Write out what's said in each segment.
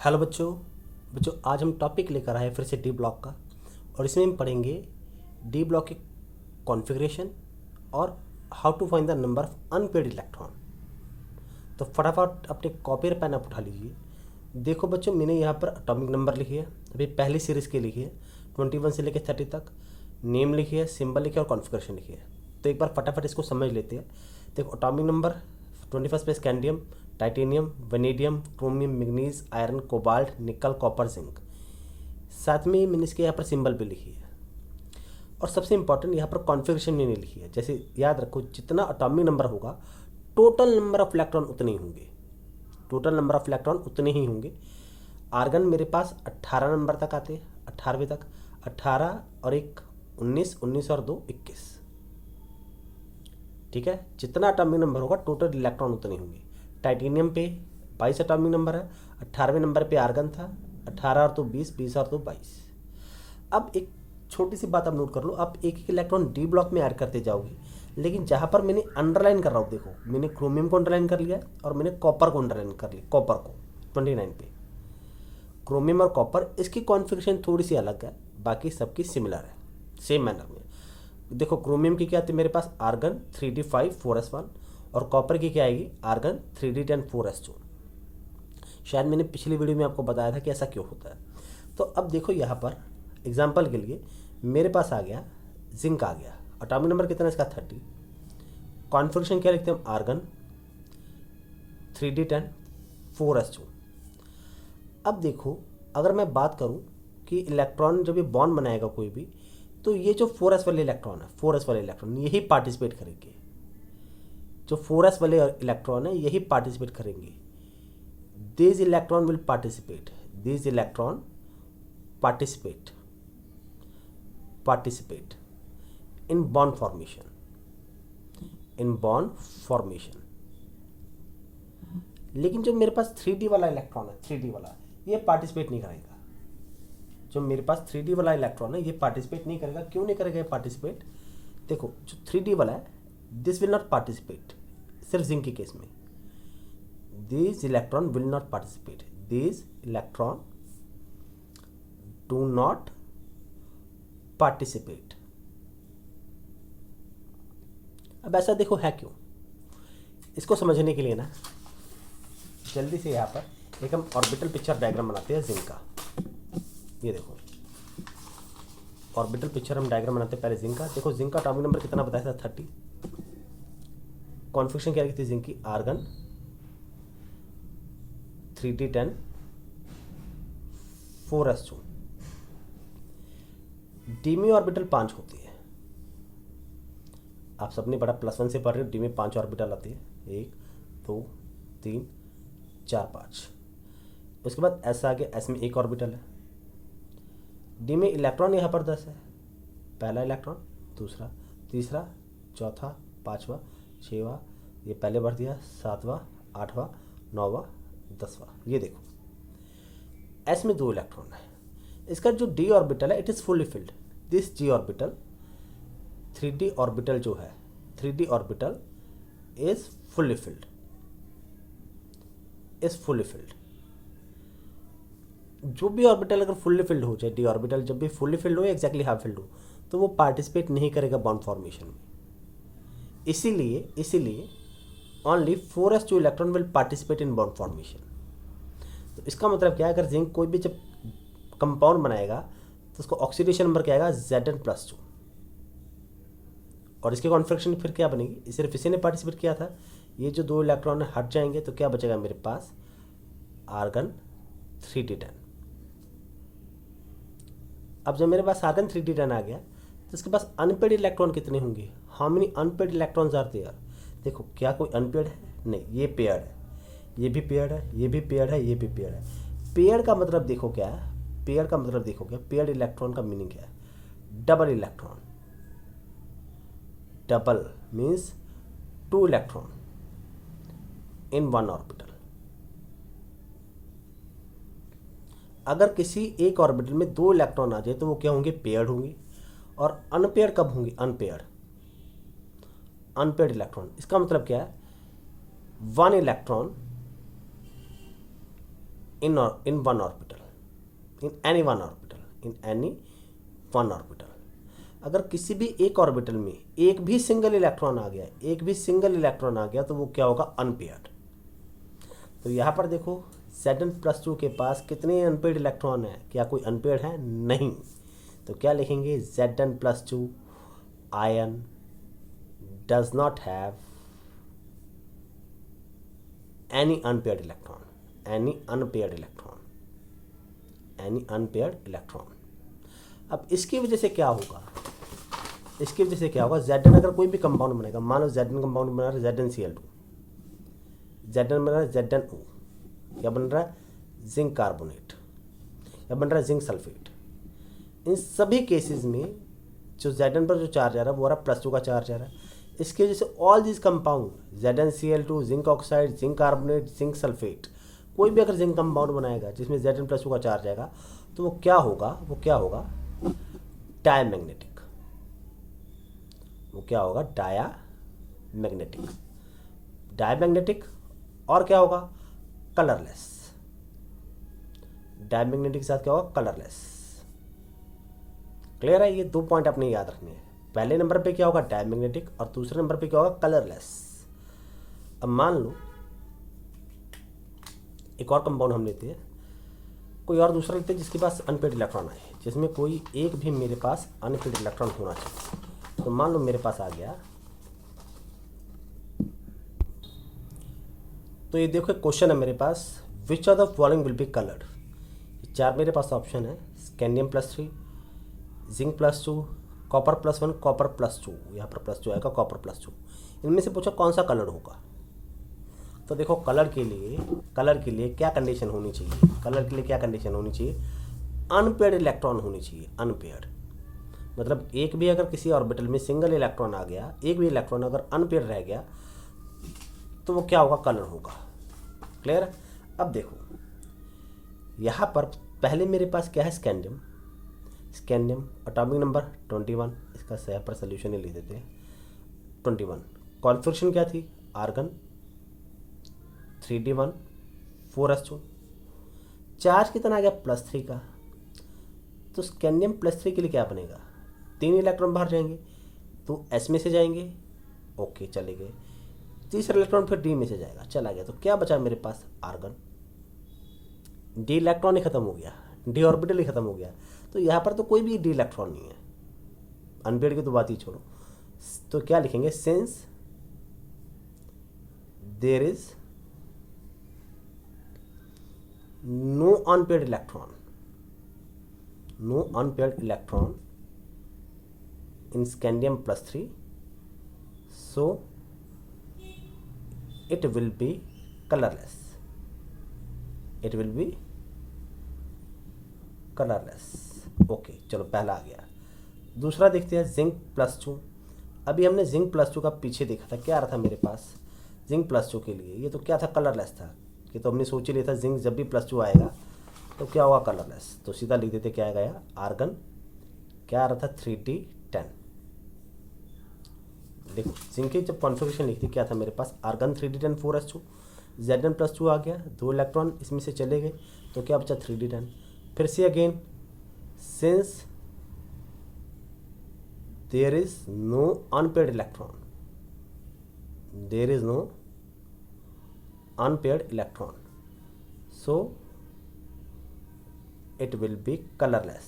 Hello बच्चों। आज हम टॉपिक लेकर आए फिर से डी ब्लॉक का, और इसमें हम पढ़ेंगे डी ब्लॉक के कॉन्फ़िगरेशन और how to find the number of unpaired electron. तो फटाफट अपने कॉपी और पेन आप उठा लीजिए। देखो बच्चों, मैंने यहाँ पर एटॉमिक नंबर लिखी है, अभी पहली सीरीज़ के लिखी है 21 से लेकर 30 तक, नेम लिखी है, सिंबल लिखी है और कॉन्फ़िगरेशन लिखी है। तो एक बार फटाफट इसको समझ लेते हैं। देखो, एटॉमिक नंबर 21 पे scandium, titanium, vanadium, chromium, manganese, iron, cobalt, निकल, कॉपर, जिंक। साथ में मैंने इसके यहाँ पर सिंबल भी लिखी है, और सबसे इंपॉर्टेंट यहाँ पर कॉन्फ़िगरेशन मैंने लिखी है। जैसे याद रखो, जितना एटॉमिक नंबर होगा टोटल नंबर ऑफ इलेक्ट्रॉन उतने ही होंगे, टोटल नंबर ऑफ इलेक्ट्रॉन उतने ही होंगे। आर्गन मेरे पास 18 नंबर तक आते हैं, 18वें तक, 18 और 1 19, 19 और 2 21। ठीक है, जितना एटॉमिक नंबर होगा टोटल इलेक्ट्रॉन उतने होंगे। टाइटेनियम पे 22 एटॉमिक नंबर है, 18वें नंबर पे आर्गन था, 18 और 2 20, 20 और 2 22। अब एक छोटी सी बात आप नोट कर लो, आप एक एक इलेक्ट्रॉन डी ब्लॉक में ऐड करते जाओगे, लेकिन जहाँ पर मैंने अंडरलाइन कर रहा हूँ, देखो मैंने क्रोमियम को अंडरलाइन कर लिया और मैंने कॉपर को अंडरलाइन कर लिया, कॉपर को 29 पे। क्रोमियम और कॉपर, इसकी कॉन्फ़िगरेशन थोड़ी सी अलग है, बाकी सबकी सिमिलर है, सेम मैनर में। देखो, क्रोमियम की क्या आती है मेरे पास, आर्गन 3d5 4s1, और कॉपर की क्या आएगी, आर्गन 3d10 4s2। शायद मैंने पिछली वीडियो में आपको बताया था कि ऐसा क्यों होता है। तो अब देखो, यहाँ पर एग्जांपल के लिए मेरे पास आ गया जिंक, आ गया। एटॉमिक नंबर कितना है इसका, 30। कॉन्फ़िगरेशन क्या लिखते हैं हम, आर्गन 3d10 4s2। अब देखो, अगर मैं बात करूं कि इलेक्ट्रॉन जब ये बॉन्ड बनाएगा कोई भी, तो ये जो 4s वाले इलेक्ट्रॉन है, 4s वाले इलेक्ट्रॉन यही पार्टिसिपेट करेंगे। जो 4s वाले इलेक्ट्रॉन है यही पार्टिसिपेट करेंगे। This electron will participate, this electron participate in bond formation, in bond formation. लेकिन जो मेरे पास 3d वाला इलेक्ट्रॉन है, 3d वाला, ये पार्टिसिपेट नहीं करेगा। जो मेरे पास 3d वाला इलेक्ट्रॉन है ये पार्टिसिपेट नहीं करेगा। क्यों नहीं करेगा ये पार्टिसिपेट? देखो, जो 3d वाला है दिस विल नॉट पार्टिसिपेट, सिर्फ जिंक के केस में। This electron will not participate, this electron do not participate. अब ऐसा देखो है क्यों, इसको समझने के लिए ना जल्दी से यहाँ पर एक हम ऑर्बिटल पिक्चर डायग्राम बनाते हैं जिंक का। ये देखो, ऑर्बिटल पिक्चर हम डायग्राम बनाते हैं पहले जिंक का। देखो, जिंक का एटॉमिक नंबर कितना बताया था, 30। कॉन्फ़िगरेशन क्या थी जिंक की, आर्गन 3d10 4s2। डी में ऑर्बिटल 5 होती है, आप सबने बड़ा +1 से पढ़ रहे हो। डी में 5 ऑर्बिटल आती है, 1 2 3 4 5। उसके बाद एस आ गया, एस में 1 ऑर्बिटल है। डी में इलेक्ट्रॉन यहाँ पर 10 है, पहला इलेक्ट्रॉन, दूसरा, तीसरा, चौथा, पाँचवा, छठवां, ये पहले भर दिया, 7वां, 8वां, 9वां, 10वां। ये देखो, एस में 2 इलेक्ट्रॉन है। इसका जो डी ऑर्बिटल है it is fully filled. This G orbital, 3d orbital जो है, 3d orbital is fully filled, is fully filled. जो भी ऑर्बिटल अगर फुल्ली फिल्ड हो जाए, डी ऑर्बिटल जब भी फुल्ली फिल्ड हो, एग्जैक्टली हाफ फिल्ड हो, तो वो पार्टिसिपेट नहीं करेगा बॉन्ड फॉर्मेशन में। इसीलिए only 4s2 electron will participate in bond formation. तो इसका मतलब क्या है, अगर जिंक कोई भी जब कंपाउंड बनाएगा तो उसको ऑक्सीडेशन नंबर क्या आएगा, Zn+2। और इसके कॉन्फ़िगरेशन फिर क्या बनेगी, सिर्फ इसी ने पार्टिसिपेट किया था। ये जो 2 इलेक्ट्रॉन हट जाएंगे तो क्या बचेगा मेरे पास, आर्गन 3d10। अब जब मेरे पास आर्गन 3d10 आ गया तो इसके पास अनपेड इलेक्ट्रॉन कितने होंगे, how many unpaired electrons are there. देखो, क्या कोई अनपेड है, नहीं, ये पेयर्ड है, ये भी पेयर्ड है, ये भी पेयर्ड है, ये भी पेयर्ड है। पेयर्ड का मतलब देखो क्या है, पेयर्ड का मतलब देखो क्या, पेयर्ड इलेक्ट्रॉन का मीनिंग क्या है, double electron. Double means 2 electron in 1 orbital. अगर किसी एक ऑर्बिटल में 2 इलेक्ट्रॉन आ जाए तो वो क्या होंगे, पेयर्ड होंगे। और अनपेयर्ड कब होंगे, अनपेयर्ड इलेक्ट्रॉन। इसका मतलब क्या है, 1 electron in one orbital, in any one orbital, in any one orbital। अगर किसी भी एक ऑर्बिटल में एक भी सिंगल इलेक्ट्रॉन आ गया तो वो क्या होगा, अनपेयर्ड। तो यहाँ पर देखो Zn+2 के पास कितने अनपेयर्ड इलेक्ट्रॉन है, क्या कोई अनपेयर्ड है, नहीं। तो क्या लिखेंगे, Zn+2 ion does not have any unpaired electron. अब इसकी वजह से क्या होगा, Zn अगर कोई भी कंपाउंड बनेगा, मान लो Zn कंपाउंड बना रहा है ZnCl2, Zn बन रहा है ZnO, या बन रहा है जिंक कार्बोनेट, या बन रहा है जिंक सल्फेट। इन सभी केसेस में जो Zn पर जो चार्ज आ रहा है वो आ रहा है +2 का चार्ज आ रहा है। इसकी वजह से all this compound ZnCl2, zinc oxide, zinc carbonate, zinc sulphate, कोई भी अगर जिंक कंपाउंड बनाएगा जिसमें Zn+2 का चार्ज आएगा तो वो क्या होगा, डायमैग्नेटिक। डायमैग्नेटिक और क्या होगा, कलरलेस। डायमैग्नेटिक के साथ क्या होगा, कलरलेस। क्लियर है, ये 2 पॉइंट अपने याद रखने हैं। पहले नंबर पे क्या होगा, डायमैग्नेटिक, और दूसरे नंबर पे क्या होगा, कलरलेस। अब मान लो एक और कंपाउंड हम लेते हैं, कोई और दूसरा लेते हैं जिसके पास अनपेयर्ड इलेक्ट्रॉन आए, जिसमें कोई एक भी मेरे पास अनपेयर्ड इलेक्ट्रॉन होना चाहिए। तो मान लो मेरे पास आ गया, तो ये देखो क्वेश्चन है मेरे पास, which of the following will be coloured. 4 मेरे पास ऑप्शन है, स्कैंडियम +3, जिंक +2, कॉपर +1, कॉपर +2, यहाँ पर +2 आएगा, कॉपर +2। इनमें से पूछा कौन सा कलर होगा। तो देखो कलर के लिए क्या कंडीशन होनी चाहिए, अनपेयर्ड इलेक्ट्रॉन होनी चाहिए। अनपेयर्ड मतलब एक भी अगर किसी ऑर्बिटल में सिंगल इलेक्ट्रॉन आ गया, एक भी इलेक्ट्रॉन अगर अनपेयर्ड रह गया तो वो क्या होगा, कलर होगा। क्लियर है। अब देखो यहाँ पर पहले मेरे पास क्या है, स्कैंडियम एटॉमिक नंबर 21, इसका सही पर सोल्यूशन ही लिख देते हैं 21। कॉन्फ़िगरेशन क्या थी, आर्गन 3d1 4s2। चार्ज कितना आ गया, +3 का। तो स्कैंडियम +3 के लिए क्या बनेगा, 3 इलेक्ट्रॉन बाहर जाएंगे, तो s में से जाएंगे, ओके चले गए। तीसरा इलेक्ट्रॉन फिर d में से जाएगा, चला गया। तो क्या बचा मेरे पास, आर्गन। d इलेक्ट्रॉन ही खत्म हो गया, d ऑर्बिटल ही खत्म हो गया। तो यहाँ पर तो कोई भी d इलेक्ट्रॉन नहीं है, अनपेयर्ड की तो बात ही छोड़ो। तो क्या लिखेंगे, since there is no unpaired electron in scandium +3, so it will be colorless। Okay चलो पहला आ गया। दूसरा देखते हैं, जिंक +2। अभी हमने जिंक +2 का पीछे देखा था, क्या आ रहा था मेरे पास, जिंक +2 के लिए ये तो क्या था, कलरलेस था। ये तो हमने सोच ही लिया था जिंक जब भी +2 आएगा तो क्या होगा, कलरलेस। तो सीधा लिख देते क्या आएगा, आर्गन क्या आ रहा था, 3d10। देखो जिंक की जब कॉन्फ़िगरेशन लिखती क्या था मेरे पास, आर्गन 3d10 4s2, Zn+2 आ गया, 2 इलेक्ट्रॉन इसमें से चले गए, तो क्या बचा 3d10। फिर से again, since there is no unpaired electron, so it will be colorless।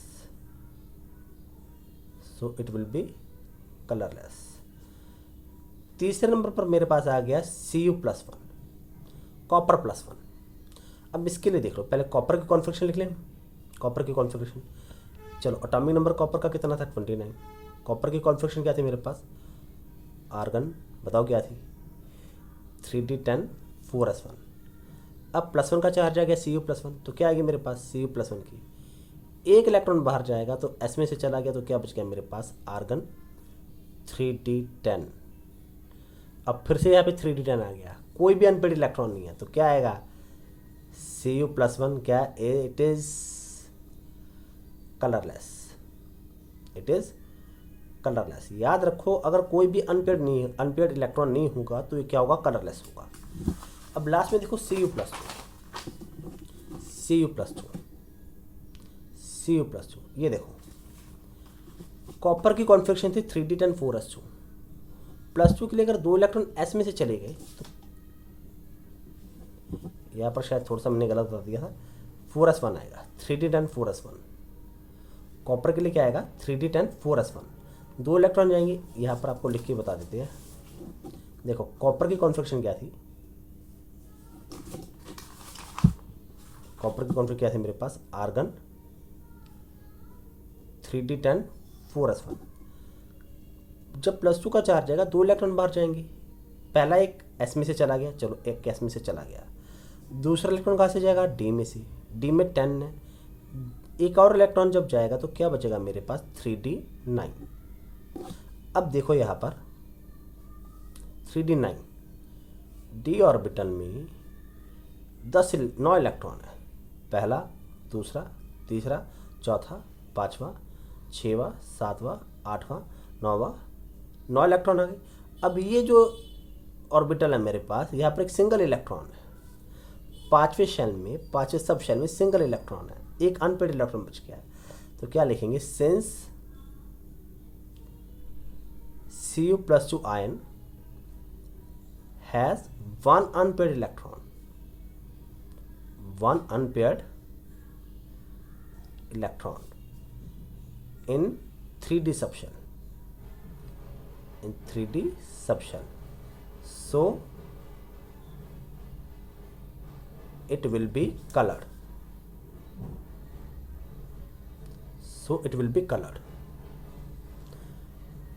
तीसरे नंबर पर मेरे पास आ गया Cu+1, कॉपर +1। अब इसके लिए देख लो, पहले कॉपर की कॉन्फ़िगरेशन लिख लें। कॉपर की कॉन्फ़िगरेशन, चलो एटॉमिक नंबर कॉपर का कितना था, 29। कॉपर की कॉन्फ़िगरेशन क्या थी मेरे पास, आर्गन बताओ क्या थी, 3d10 4s1। अब +1 का चार्ज आ गया Cu+1, तो क्या आएगी मेरे पास, Cu+1 की एक इलेक्ट्रॉन बाहर जाएगा तो s में से चला गया, तो क्या बच गया मेरे पास, आर्गन 3d10। अब फिर से यहाँ पे 3d10 आ गया, कोई भी अनपेयर्ड इलेक्ट्रॉन नहीं है, तो क्या आएगा, Cu+1 क्या, इट इज कलरलेस। याद रखो, अगर कोई भी अनपेयर्ड इलेक्ट्रॉन नहीं होगा तो ये क्या होगा, कलरलेस होगा। अब लास्ट में देखो Cu+2, Cu+2। ये देखो कॉपर की कॉन्फ़िगरेशन थी 3d10 4s2, +2 के लिए अगर 2 इलेक्ट्रॉन s में से चले गए तो यहाँ पर शायद थोड़ा सा मैंने गलत बता दिया था, 4s1 आएगा, 3d10 4s1। कॉपर के लिए क्या आएगा, 3d10 4s1। 2 इलेक्ट्रॉन जाएंगे, यहाँ पर आपको लिख के बता देते हैं। देखो कॉपर की कॉन्फ़िगरेशन क्या थी, कॉपर की कॉन्फ़िगरेशन क्या थी मेरे पास, आर्गन 3d10 4s1। जब +2 का चार्ज आएगा 2 इलेक्ट्रॉन बाहर जाएंगे, पहला एक s में से चला गया, चलो एक s में से चला गया, दूसरा इलेक्ट्रॉन कहाँ से जाएगा, d में से, d में 10 है, एक और इलेक्ट्रॉन जब जाएगा तो क्या बचेगा मेरे पास 3d9। अब देखो यहाँ पर 3d9, d ऑर्बिटल में 9 इलेक्ट्रॉन है, पहला, दूसरा, तीसरा, चौथा, पाँचवा, छठवां, सातवां, आठवां, नौवां, 9 इलेक्ट्रॉन आ गए। अब ये जो ऑर्बिटल है मेरे पास, यहाँ पर एक सिंगल इलेक्ट्रॉन है, पांचवें सब शेल में सिंगल इलेक्ट्रॉन है, एक अनपेड इलेक्ट्रॉन बच गया है। तो क्या लिखेंगे, since Cu+2 ion has one unpaired electron, in 3d subshell, so it will be colored,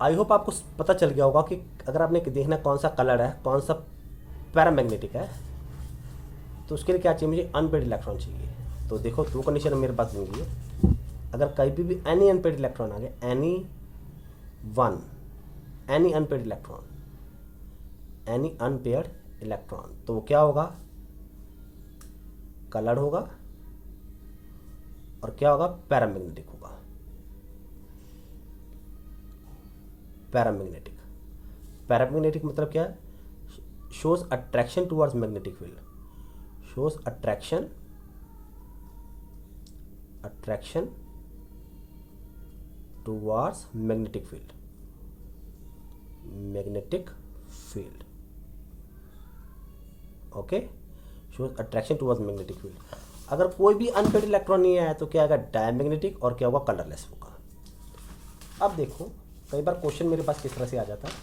I hope आपको पता चल गया होगा कि अगर आपने देखना कौन सा कलर है, कौन सा पैरामैग्नेटिक है, तो उसके लिए क्या चाहिए, मुझे अनपेड इलेक्ट्रॉन चाहिए। तो देखो 2 कंडीशन मेरे पास देंगी, अगर कहीं भी एनी अनपेड इलेक्ट्रॉन आ गया, एनी अनपेड इलेक्ट्रॉन, तो वो क्या होगा, कलर्ड होगा, और क्या होगा, पैरामैग्नेटिक होगा। पैरामैग्नेटिक मतलब क्या है, shows attraction towards magnetic field, attraction towards magnetic field, okay, shows attraction towards magnetic field. अगर कोई भी अनपेड इलेक्ट्रॉन नहीं आया तो क्या आएगा, डायमैग्नेटिक, और क्या होगा, कलरलेस होगा। अब देखो कई बार क्वेश्चन मेरे पास किस तरह से आ जाता है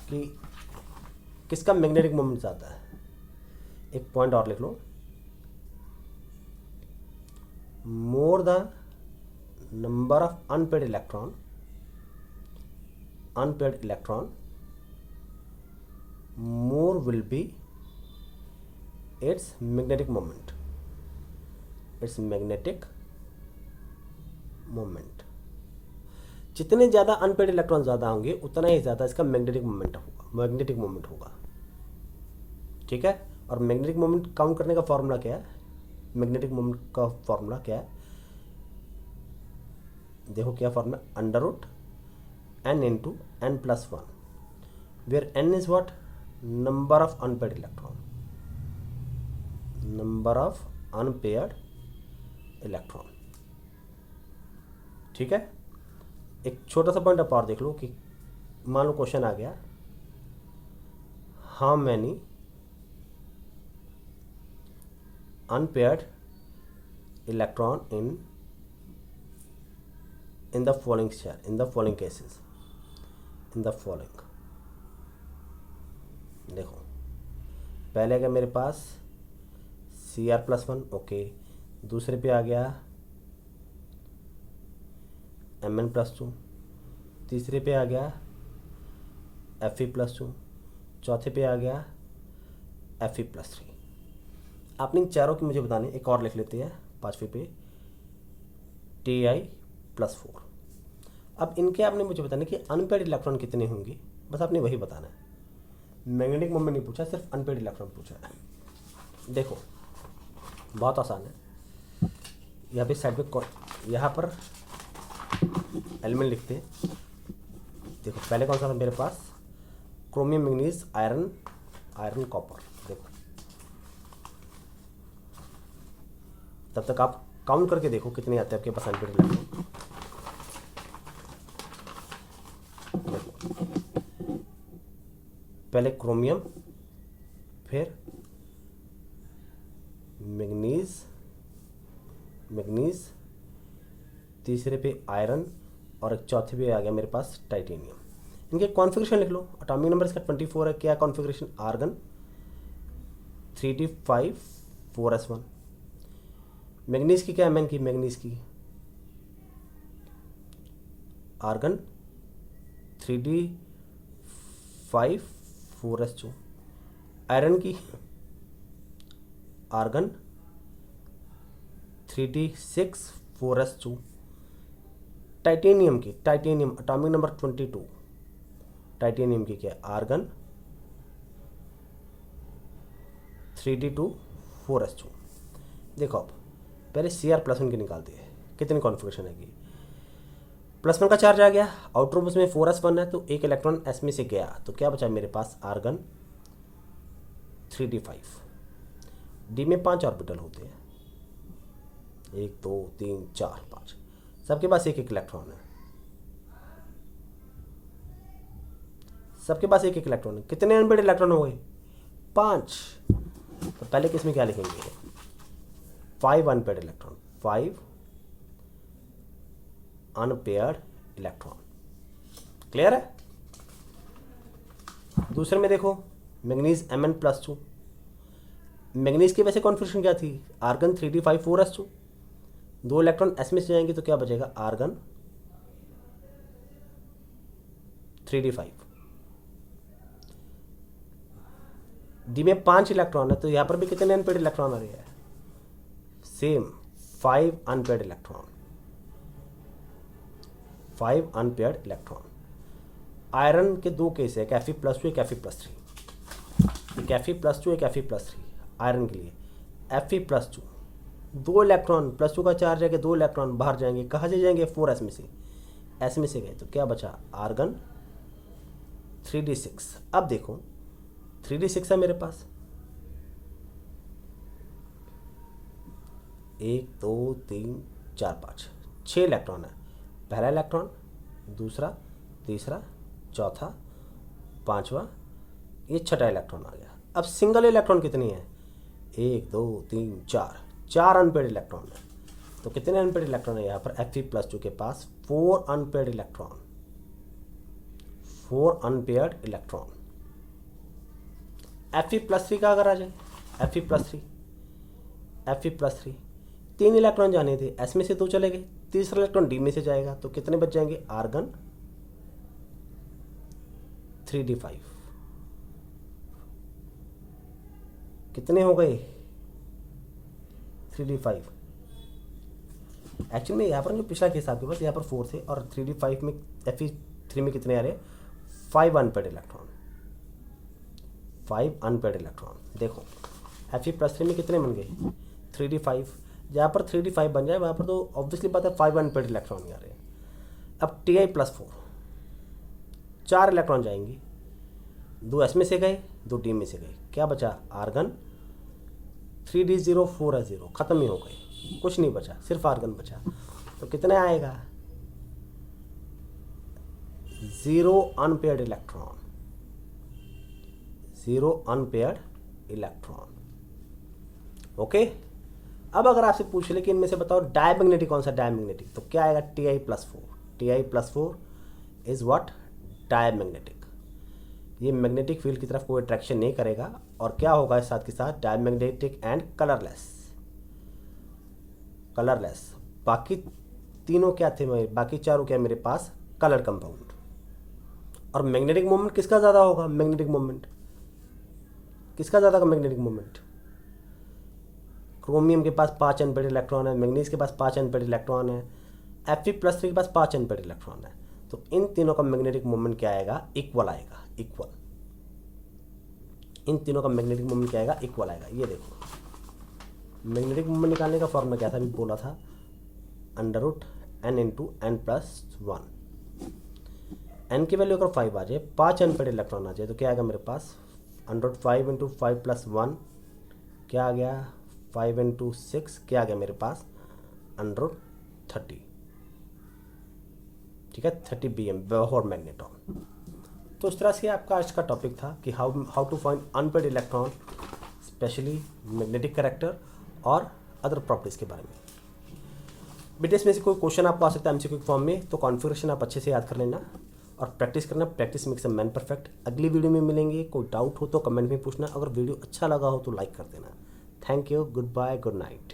कि किसका मैग्नेटिक मोमेंट ज़्यादा है। एक पॉइंट और लिख लो, more the number of unpaired electron more will be its magnetic moment, जितने ज़्यादा अनपेड इलेक्ट्रॉन ज़्यादा होंगे उतना ही ज़्यादा इसका मैग्नेटिक मोमेंट होगा, ठीक है। और मैग्नेटिक मोमेंट काउंट करने का फॉर्मूला क्या है, मैग्नेटिक मोमेंट का फॉर्मूला क्या है, देखो क्या formula, √n × n+1, where n is what, number of unpaired electron, ठीक है। एक छोटा सा पॉइंट आप और देख लो कि मान लो क्वेश्चन आ गया, how many unpaired electron in the following cases, देखो पहले क्या मेरे पास Cr+1, ओके, दूसरे पे आ गया Mn+2, तीसरे पे आ गया Fe+2, चौथे पे आ गया Fe+3। आपने इन चारों की मुझे बतानी, एक और लिख लेते हैं, पाँचवें पे Ti+4। अब इनके आपने मुझे बताना कि अनपेड इलेक्ट्रॉन कितने होंगे, बस आपने वही बताना है, मैग्नेटिक मोमेंट नहीं पूछा, सिर्फ अनपेड इलेक्ट्रॉन पूछा है। देखो बहुत आसान है, यहाँ पे साइड पे यहाँ पर एलिमेंट लिखते हैं। देखो पहले कौन सा था मेरे पास, क्रोमियम, मैंगनीज, आयरन, कॉपर। देखो तब तक आप काउंट करके देखो कितने आते हैं आपके पास अनपेड इलेक्ट्रॉन। पहले क्रोमियम, फिर मैग्नीज, तीसरे पे आयरन और एक चौथे पे आ गया मेरे पास टाइटेनियम। इनके कॉन्फ़िगरेशन लिख लो। एटॉमिक नंबर इसका 24 है। क्या configuration? Argon 3d5 4s1। Manganese की क्या है? मैन की मैग्नीज की आर्गन 3d5 4s2। आयरन की आर्गन 3d6 4s2। टाइटेनियम की एटॉमिक नंबर 22। टाइटेनियम की क्या है? Argon 3d2 4s2। देखो अब पहले Cr+1 की निकालते हैं। कितनी कॉन्फ़िगरेशन है कि +1 का चार्ज आ गया, आउटर रूप में 4s1 है, तो एक इलेक्ट्रॉन s में से गया, तो क्या बचा मेरे पास? Argon 3d5। डी में 5 ऑर्बिटल होते हैं, 1 2 3 4 5, सबके पास एक एक इलेक्ट्रॉन है। सबके पास एक एक इलेक्ट्रॉन है। कितने अनपेड इलेक्ट्रॉन हो गए? 5। तो पहले किसमें क्या लिखेंगे? 5 unpaired electron. 5 unpaired electron. Clear है? दूसरे में देखो, मैग्नीज Mn+2। मैग्नीज की वैसे कॉन्फ़िगरेशन क्या थी? Argon 3d5 4s2। 2 electron s में से जाएंगे तो क्या बचेगा? Argon 3d5। डी में 5 इलेक्ट्रॉन है, तो यहां पर भी कितने अनपेड इलेक्ट्रॉन आ रहे हैं? Same 5 unpaired electron. 5 unpaired electron. Iron के 2 केस है, एक Fe+2 एक Fe+3। एक Fe+2 एक Fe+3 आयरन के लिए। Fe+2 2 इलेक्ट्रॉन, +2 का चार्ज है कि 2 इलेक्ट्रॉन बाहर जाएंगे। कहाँ से जाएंगे? 4s में से। s में से गए तो क्या बचा? Argon 3d6। अब देखो 3d6 है मेरे पास, 1 2 3 4 5 6 इलेक्ट्रॉन है। पहला इलेक्ट्रॉन, दूसरा, तीसरा, चौथा, पांचवा, ये छठा इलेक्ट्रॉन आ गया। अब सिंगल इलेक्ट्रॉन कितनी है? 1 2 3 4 अनपेड इलेक्ट्रॉन है। तो कितने अनपेड इलेक्ट्रॉन है यहाँ पर? Fe+2 के पास 4 unpaired electron. 4 unpaired electron. Fe+3 का अगर आ जाए, Fe+3 3 इलेक्ट्रॉन जाने थे, s में से 2 चले गए, तीसरा इलेक्ट्रॉन d में से जाएगा, तो कितने बच जाएंगे? Argon 3d5। कितने हो गए? 3d5। एक्चुअली में यहाँ पर जो पिछला केस आपके पास, यहाँ पर 4 थे और 3d5 में Fe3 में कितने आ रहे? 5 अनपेड इलेक्ट्रॉन। 5 unpaired electron. देखो Fe+3 में कितने बन गए? 3d5। जहाँ पर 3d5 बन जाए वहाँ पर तो ऑब्वियसली बात है 5 अनपेड इलेक्ट्रॉन आ रहे हैं। अब Ti+4 4 इलेक्ट्रॉन जाएंगे, 2 s में से गए, 2 d में से गए, क्या बचा? Argon 3d0 4s0। ख़त्म ही हो गए, कुछ नहीं बचा, सिर्फ आर्गन बचा। तो कितना आएगा? 0 unpaired electron. 0 unpaired electron. Okay. अब अगर आपसे पूछ ले कि इनमें से बताओ डायमैग्नेटिक कौन सा? डायमैग्नेटिक तो क्या आएगा? Ti+4। Ti+4 is what? Diamagnetic. ये मैग्नेटिक फील्ड की तरफ कोई अट्रैक्शन नहीं करेगा और क्या होगा इस साथ के साथ? Diamagnetic and colourless. बाकी तीनों क्या थे बाकी चारों क्या मेरे पास? Colour compound. और मैग्नेटिक मोमेंट किसका ज़्यादा होगा? मैग्नेटिक मोमेंट किसका ज़्यादा होगा? मैग्नेटिक मोमेंट क्रोमियम के पास 5 अनपेड इलेक्ट्रॉन है, मैग्नीज के पास 5 अनपेड इलेक्ट्रॉन है, Fe+3 के पास 5 अनपेड इलेक्ट्रॉन है। तो इन तीनों का मैग्नेटिक मोमेंट क्या आएगा? इक्वल आएगा। इक्वल। इन तीनों का मैग्नेटिक मोमेंट क्या आएगा? इक्वल आएगा। ये देखो मैग्नेटिक मोमेंट निकालने का फॉर्मूला क्या था? अभी बोला था, √n×n+1। n की वैल्यू अगर 5 आ जाए, 5 अनपेड इलेक्ट्रॉन आ जाए, तो क्या आएगा मेरे पास? √5 × 5 + 1 क्या आ गया? 5 इंटू 6 क्या आ गया मेरे पास, √30। ठीक है, 30 BM बोहर मैग्नेट्रॉन। तो इस तरह से आपका आज का टॉपिक था कि how to find unpaired electron, specially magnetic character और अदर प्रॉपर्टीज़ के बारे में। बेटे इसमें से कोई क्वेश्चन आपको आ सकता है एमसीक्यू फॉर्म में, तो कॉन्फ़िगरेशन आप अच्छे से याद कर लेना और प्रैक्टिस करना। Practice makes a man perfect. अगली वीडियो में मिलेंगे। कोई डाउट हो तो कमेंट में पूछना। अगर वीडियो अच्छा लगा हो तो लाइक कर देना। Thank you, goodbye, good night.